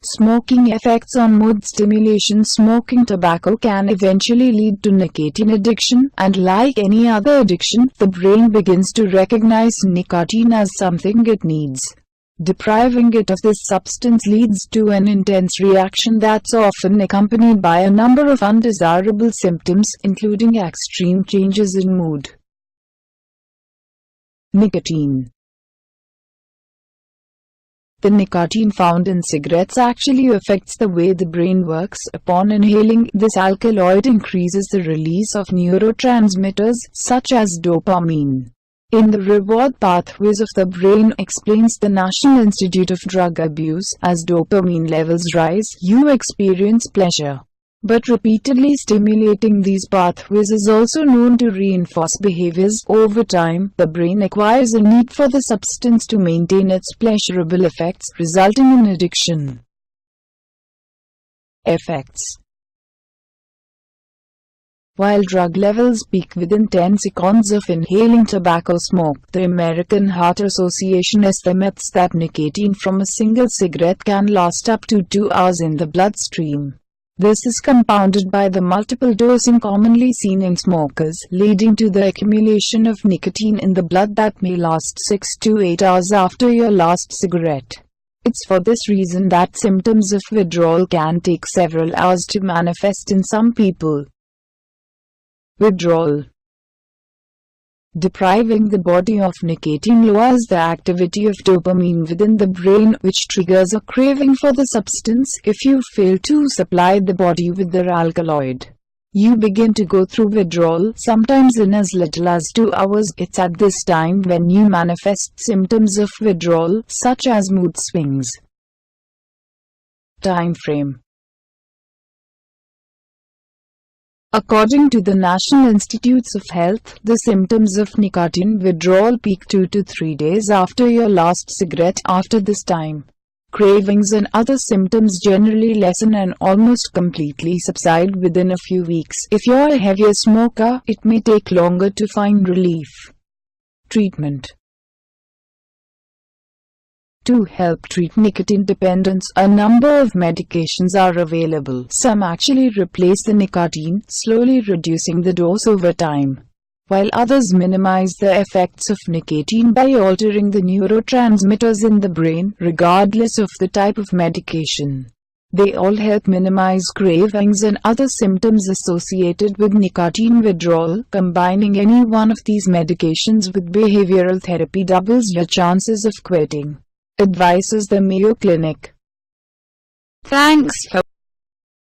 Smoking effects on mood stimulation. Smoking tobacco can eventually lead to nicotine addiction, and like any other addiction, the brain begins to recognize nicotine as something it needs. Depriving it of this substance leads to an intense reaction that's often accompanied by a number of undesirable symptoms, including extreme changes in mood. Nicotine. The nicotine found in cigarettes actually affects the way the brain works. Upon inhaling, this alkaloid increases the release of neurotransmitters, such as dopamine, in the reward pathways of the brain, explains the National Institute of Drug Abuse. As dopamine levels rise, you experience pleasure. But repeatedly stimulating these pathways is also known to reinforce behaviors. Over time, the brain acquires a need for the substance to maintain its pleasurable effects, resulting in addiction. Effects. While drug levels peak within 10 seconds of inhaling tobacco smoke, the American Heart Association estimates that nicotine from a single cigarette can last up to 2 hours in the bloodstream. This is compounded by the multiple dosing commonly seen in smokers, leading to the accumulation of nicotine in the blood that may last 6 to 8 hours after your last cigarette. It's for this reason that symptoms of withdrawal can take several hours to manifest in some people. Withdrawal. Depriving the body of nicotine lowers the activity of dopamine within the brain, which triggers a craving for the substance. If you fail to supply the body with the alkaloid, you begin to go through withdrawal, sometimes in as little as 2 hours. It's at this time when you manifest symptoms of withdrawal, such as mood swings. Time frame. According to the National Institutes of Health, the symptoms of nicotine withdrawal peak 2 to 3 days after your last cigarette. After this time, cravings and other symptoms generally lessen and almost completely subside within a few weeks. If you're a heavier smoker, it may take longer to find relief. Treatment. To help treat nicotine dependence, a number of medications are available. Some actually replace the nicotine, slowly reducing the dose over time, while others minimize the effects of nicotine by altering the neurotransmitters in the brain. Regardless of the type of medication, they all help minimize cravings and other symptoms associated with nicotine withdrawal. Combining any one of these medications with behavioral therapy doubles your chances of quitting, advises the Mayo Clinic. Thanks for